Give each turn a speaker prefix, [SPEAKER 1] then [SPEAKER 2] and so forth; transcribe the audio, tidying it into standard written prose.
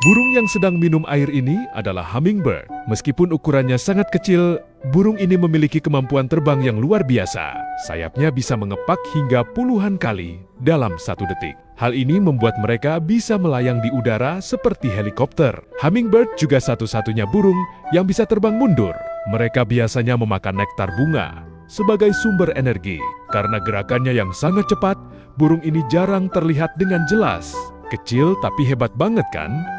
[SPEAKER 1] Burung yang sedang minum air ini adalah hummingbird. Meskipun ukurannya sangat kecil, burung ini memiliki kemampuan terbang yang luar biasa. Sayapnya bisa mengepak hingga puluhan kali dalam 1 detik. Hal ini membuat mereka bisa melayang di udara seperti helikopter. Hummingbird juga satu-satunya burung yang bisa terbang mundur. Mereka biasanya memakan nektar bunga sebagai sumber energi. Karena gerakannya yang sangat cepat, burung ini jarang terlihat dengan jelas. Kecil tapi hebat banget kan?